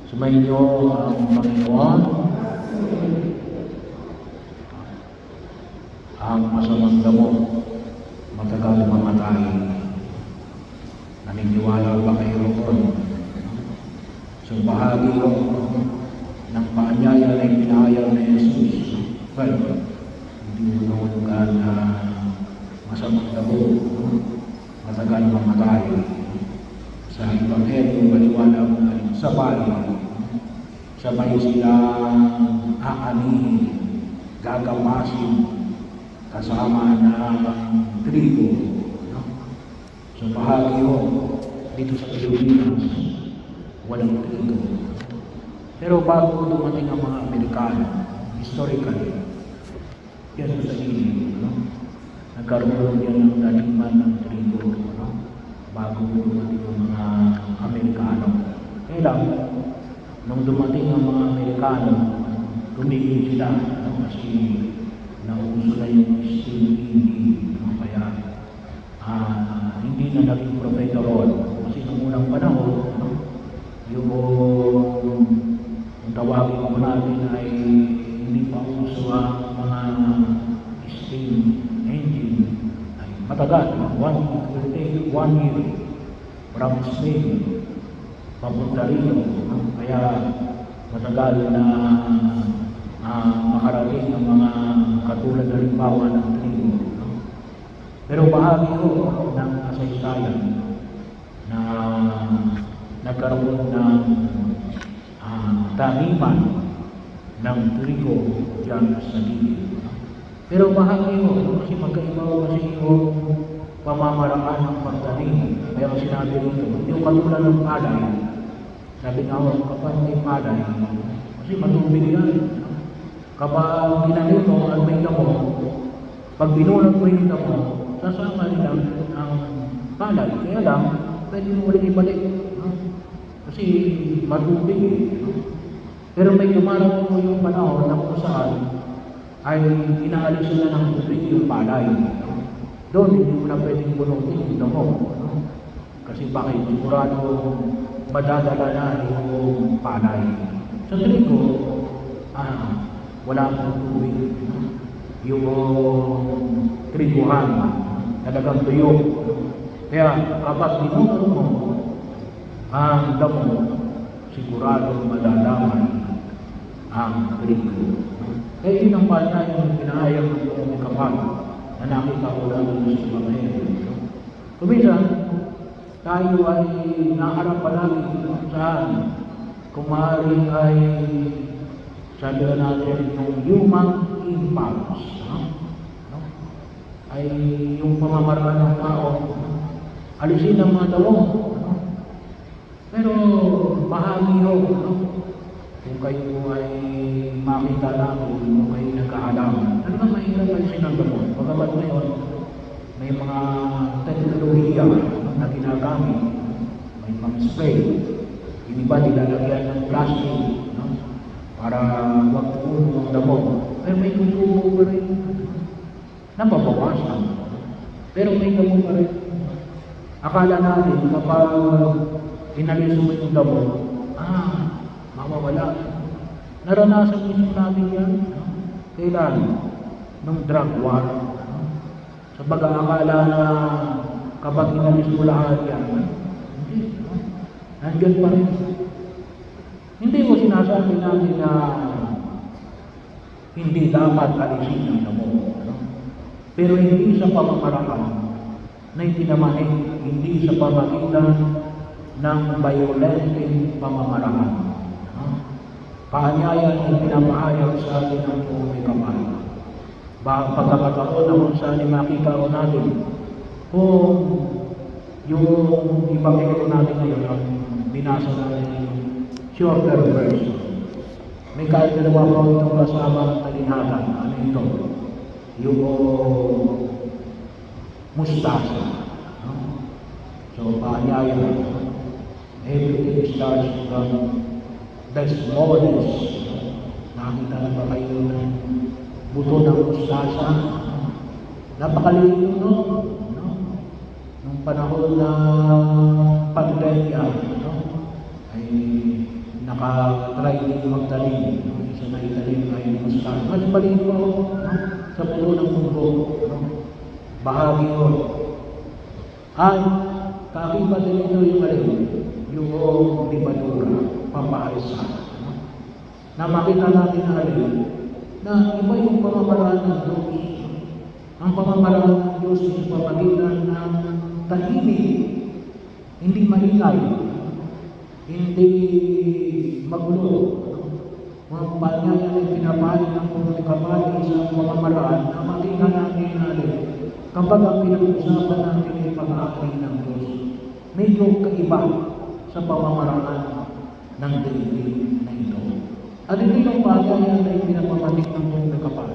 Sumainyo ang Panginoon. Ang masamang damo matagal mamatay. Naniniwala ba kayo roon? So bahagi ng paanyaya na ipinahayag na Jesus. Well, hindi mo naman na masamang damo matagal mamatay. Sa Ebanghelyo, maliwanag sa bali, sabay silang aanihin, gagamasin, kasama ng trigo. So bahagi ho, dito sa Pilipinas, walang trigo. Pero bago dumating ang mga Amerikano, historically, yan sa inyo, nagkaroon yan ng taniman ng trigo, bago dumating ang mga Amerikano. Kaya lang, nung dumating ang mga Amerikano, tumigil sila, kasi nauso na yung steam engine, kaya hindi na naging propeta roon. Kasi nung unang panahon, yung tawagin ko natin ay hindi pa uso ang mga steam engine. Ay matagal, it will take 1 year from Spain papunta rito. Kaya matagal na makarating ang mga katulad na limbawa ng trigo. Pero bahagi ho ng kasaysayan na nagkaroon ng taniman ng trigo dyan sa gilid. Pero bahagi ho, kasi magkaiba ho kasi yung pamamaraan ng pagtanim. Kaya sinabi rito, yung katulad ng palay, sabi nga ho, kapag may palay, kasi matubig yan. Kapag ginanin mo at may damo, pag binulot mo yung damo, sasama nila ang palay. Kaya lang, pwede mo ulit ibalik. Kasi matubig eh. Pero may dumarating mo yung panahon na kung saan ay inaalis na ng tubig yung palay. Doon, hindi mo na pwedeng bunutin yung damo. Kasi bakit? Sigurado madadala na yung palay. Sa trigo, wala pong tubig. Yung triguhan, talagang tuyo. Kaya kapag binunod mo ang damo, sigurado madadamay ang trigo. Kaya yun ang paanyaya yung pinahayag ng buong kapal na nakita ko lang sa Ebanghelyo. Kuminsan, tayo ay naharap palagi saan kung maaari ay sabi natin yung human impulse, ay yung pamamaraan ng tao, alisin ang mga damo. Pero bahagi ho, kung kayo ay makita namin, kung kayo nagkahalaman, talagang mahirap alisin ang damo. Pagkabat ngayon, may mga teknolohiya na ginagamit, may mga spray, yung iba nilalagyan ng plastic, para wag puno ang damo. Pero may tutubo pa rin. Nababawasan. Pero may damo pa rin. Akala natin kapag inalis mo yung damo, mawawala. Naranasan mismo natin yan. Kailan? Nung drug war. Sa akala na kapag inalis mo lahat yan, hindi. Nandiyan pa rin. Hindi mo sinasabi namin na hindi dapat alisin ang damo. Pero hindi sa pamamaraan na itinamahin, hindi sa pamagitan ng violent pamamaraan. Paanyaya ang pinapahayag sa atin ng buong kapal. Pagkakataon na kung saan makita ko natin kung yung Ebanghelyo natin ngayon ang binasa natin yung shorter version. May kahit dalawa po itong kasama ng talinhagan. Ano ito? Yung mustasa. So, paanyaya. Everything starts from the smallest. Nakita na ba kayo ng buto ng mustasa? Napakaliit nung panahon na pandemya, ay Naka-try din magtanim. Isa na itanim ay mustard. Mas balik mo, no? Sa puno ng mundo. No? Bahagi yun. At kakiba din ito yung alin, yung libadura, pampaharisa. No? Na makita natin na alin, na iba yung pamamaraan ng Diyos. Ang pamamaraan ng Diyos ay pamagitan ng tahimik, hindi maingay, hindi magulo. Mga panyaya ay pinapali ng mga kapali sa pamamaraan na makita natin na alin. Kapag ang pinag-usapan natin ay pag-aari ng Diyos, medyo kaiba sa pamamaraan ng daigdig na ito. At hindi yung panyaya ay pinapamanik ng mga kapali.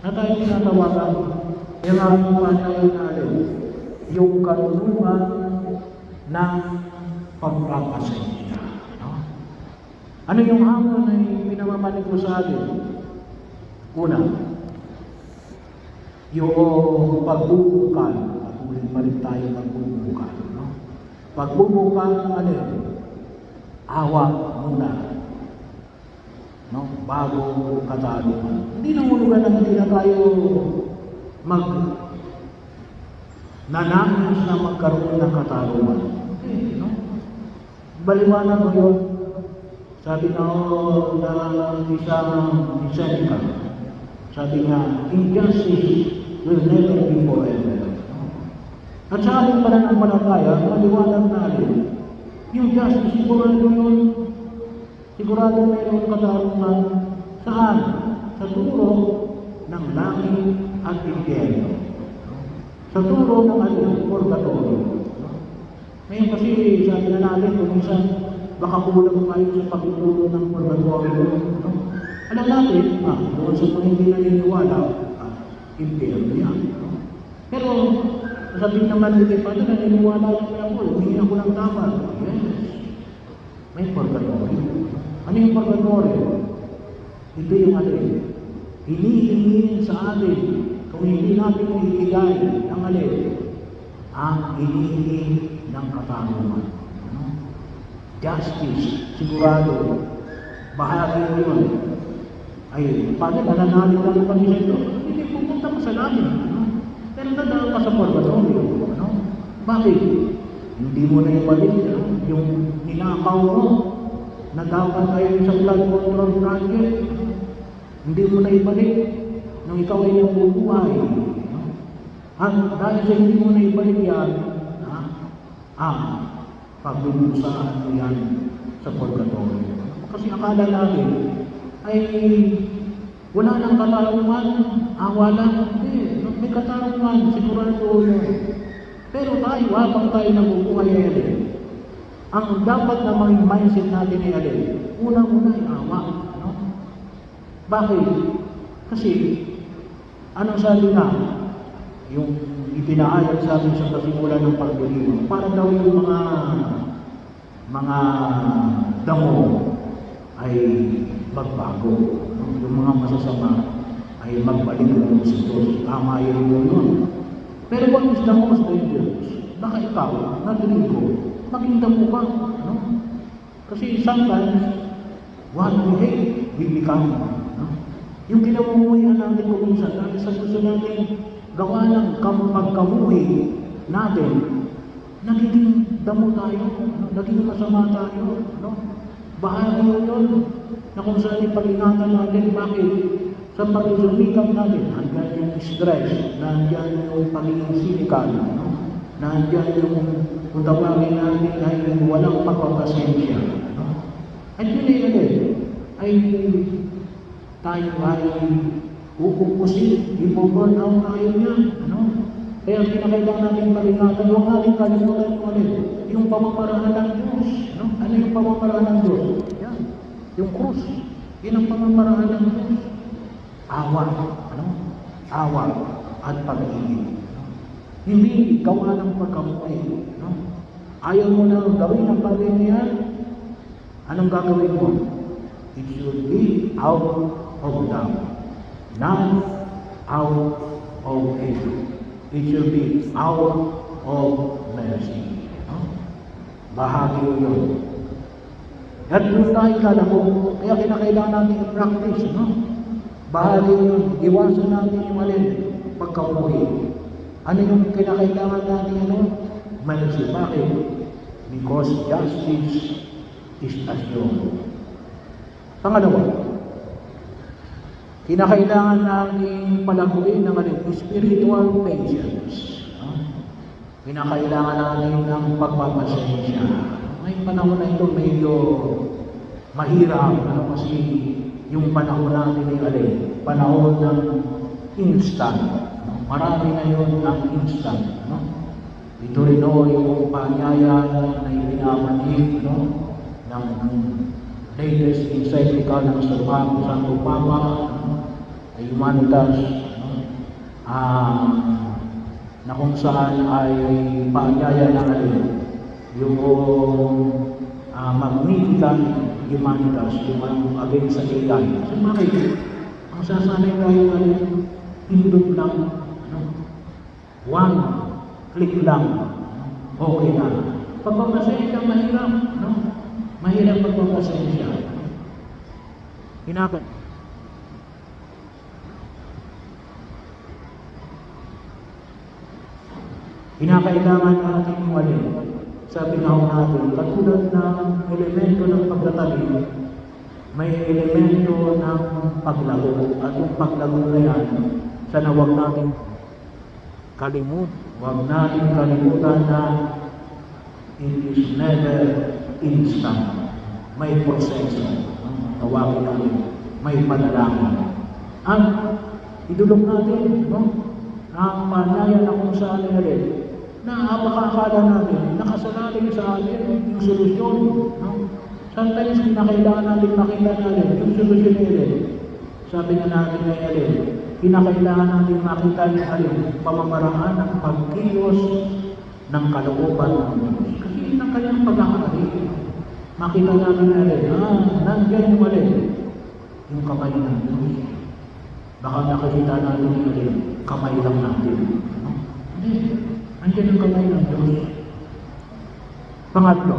Na tayo tinatawagan, yung aming panyaya na alin, yung karunungan ng pagpapasensya. No? Ano yung hamon ay pinamamanig ko sa atin? Una, yung pagbubukal. Patuloy pa rin tayo pagbubukal. No? Pagbubukal ng alin? Awa muna. No? Bago katarungan. Hindi nangulugan na hindi na tayo nanangis na magkaroon ng katarungan. Okay, no? Baliwanag ko yun. Sabi na isang Seneca, sabi nga, injustice will never be forever. At sa ating pananampalataya, maliwanag natin, yung justice, sigurado yun, sigurado mayroong katarungan. Saan? Sa turo ng langit at impyerno. Sa turo ng purgatorio. Ngayon kasi sabi na natin kung minsan baka kulang tayo sa pagtuturo ng purgatorio. No? Alam natin, doon sa mga hindi naniniwala, impyerno yan. No? Pero sabihin naman natin, paano naniniwala naman ako? Hindi ako ng tama. Yes. May purgatorio. Ano yung purgatorio? Ito yung alin. Hinihingi sa atin kung hindi natin ibigay ng alin, ang hinihingi ng katarungan. No? Justice, sigurado, bahagi yun. Ay, paano nananalig lang kami sa ito? Hindi, pupunta ka sa langit. No? Pero nadaan ka sa purgatorio. No? Bakit? Hindi mo na ibalik yung ninakaw mo na dapat kayo sa blood control project. Hindi mo na ibalik nung ikaw ay nabubuhay. No? At dahil sa hindi mo na ibalik yan, pagdudusahan mo yan sa purgatorio. Kasi akala natin ay wala nang katarungan, wala. Hindi, may katarungan, sigurado yun. Pero tayo, habang tayo nabubuhay ay alin, ang dapat na maging mindset natin ay alin, unang-una ay awa. No? Bakit? Kasi, anong sabi nga, yung ipinahayag sa amin sa kasimula ng pagdiriwang, para daw yung mga damo ay magbago. No? Yung mga masasama ay magbalik ng sa Diyos. Tama yun. Pero what is the most dangerous? Baka ikaw, narinig ko, maging damo ka. No? Kasi sometimes, what we hate, we become. No? Yung kinamumuhian natin kung minsan, dahil sa gusto natin gawa ng pagkamuhi natin, nagiging damo tayo, naging masama tayo. No? Bahagi yun na kung saan ipag-ingatan natin, bakit? Sa pag-isumikap natin, nandiyan yung stress, nandiyan yung pagiging cynical, no? Nandiyan yung kung tawagin natin ay walang pagpapasensya. No? At yun ay tayo ay kukupusin, ipo-burn out tayo niya. No? Kaya kinakailangan natin pag-ingatan, huwag natin kalimutan yung pamamaraan ng Diyos. No? Ano yung pamamaraan ng Diyos? Yan. Yung krus. Yan ang pamamaraan ng Diyos. Awa. Ano? Awa at pag-ibig. No? Hindi gawa ng pagkamuhay. No? Ayaw mo na gawin ang bagay na yan. Anong gagawin mo? It should be out of love. Not out of hate. It should be out of mercy. No? Bahagi yun. At doon tayo lalabo. Kaya kinakailangan natin i-practice, no? Bahagi yun, iwasan natin yung alin, pagkamuhi. Ano yung kinakailangan natin, ano? Manusi. Bakit? Because justice is assured. Pangalawa, kinakailangan natin palaguin ng spiritual patience. Kinakailangan natin ng pagpapasensya. May panahon na ito medyo mahirap. Kasi yung panahon natin ay panahon ng instant. Marami na yun ang instant. Ito rin yung panyaya na ipinamanhid ng latest encyclical ng Santo Papa, Humanitas, na kung saan ay paanyaya ng yung Magnificat Humanitas, yung against sa AI. So bakit? Ang sasanay tayo pindot lang, one click lang, okay na. Pagpapasensya mahirap, mahirap pagpapasensya. Kinakailangan natin yung sabi nga natin, katulad ng elemento ng pagtatalim, may elemento ng paglago. At yung paglago na yan, sana huwag natin kalimutan na it is never instant. May proseso. Tawagin natin, may panalangin. At idulog natin, ang panyaya na kung saan na makakala natin, nakasalalin sa atin yung solusyon. Sometimes, kinakailangan natin makita natin yung solusyon nila. Sabi nga natin ngayon, kinakailangan natin makita yung pamamaraan ng pagkilos ng kalooban ng Diyos. Kasi yun ang kanyang pag-aari. Makita namin nandiyan yung kamay ng Diyos. Baka nakikita natin yung kamay lang natin. Hindi. Andiyan ang kamay ng Diyos. Pangatlo,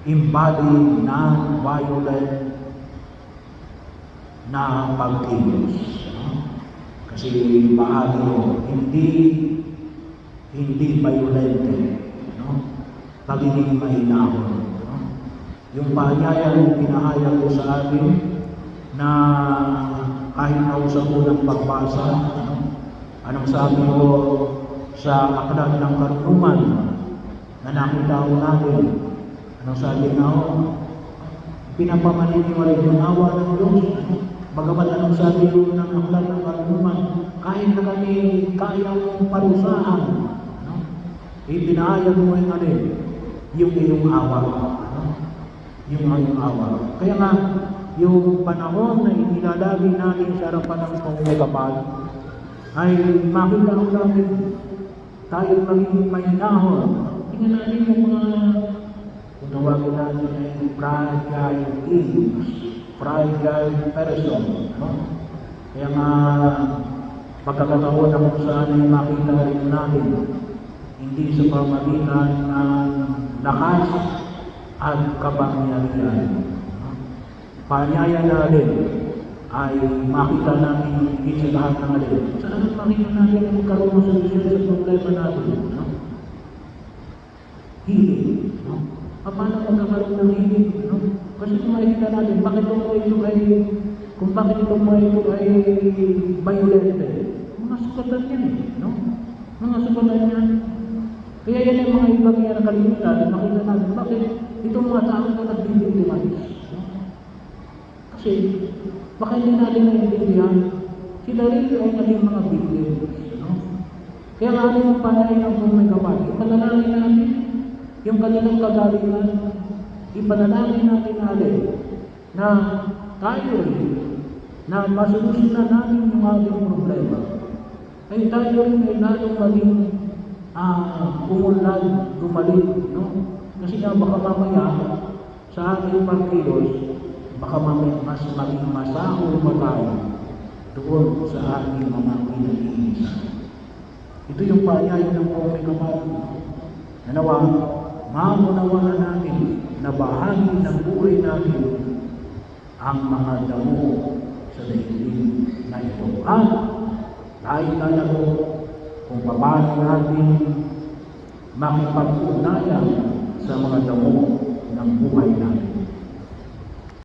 embody non-violent na pagkilos. Kasi bahagi hindi violente. Pagiging mahinahon. Yung paanyaya yung pinahayag ko sa atin na kahit nausap ko ng pagbasa, anong sabi ko sa aklat ng karunungan na nakita ko natin? Anong sabi na pinapamaniniwala yung awa ng Diyos. Bagamat anong sabi ko ng aklat ng karunungan, kahit na kami kayang parusahan, ipinahayag mo yung iyong awa. Yung iyong awa. Kaya nga, yung panahon na inilalagay natin sa harapan ng pangungkapan, ay makita ko namin tayo maging mahinahon. Tingnan natin yung mga kung tawagin natin ay fragile things, fragile person. Kaya nga pagkakataon na kung saan ay makita rin natin hindi sa pamagitan ng lakas at kapangyarihan. Paanyaya natin ay makita namin higit sa lahat ng saan makita natin ang magkaroon ng solusyon sa problema natin? Healing. Paano magkakaroon ng healing? Kasi kung makikita natin, bakit itong mga ito ay violente? Mga sukatan yan Mga sukatan yan. Kaya yan ang mga ibang yan nakalimutan, makita natin, bakit itong mga tao na nagbibintiman? Kasi, baka hindi natin naiintindihan, sila rin ay naging mga bigyan. Kaya nga yung panay ng may kapatid, ipanalangin natin yung kanilang kagalingan, ipanalangin natin na tayo na masolusyonan natin yung ating problema. Ay tayo rin ay lalong maging umunlad, gumaling. Kasi nga baka mamaya sa ating pagkilos, baka mamaya mas maging masahol pa tayo doon sa ating mga pinag-iisa. Ito yung paanyaya ng may kapatid. Nanawa, maunawaan natin na bahagi ng buhay natin ang mga damo sa daigdig na ito. At tayo talaga kung paano natin makipag-ugnayan sa mga damo ng buhay natin.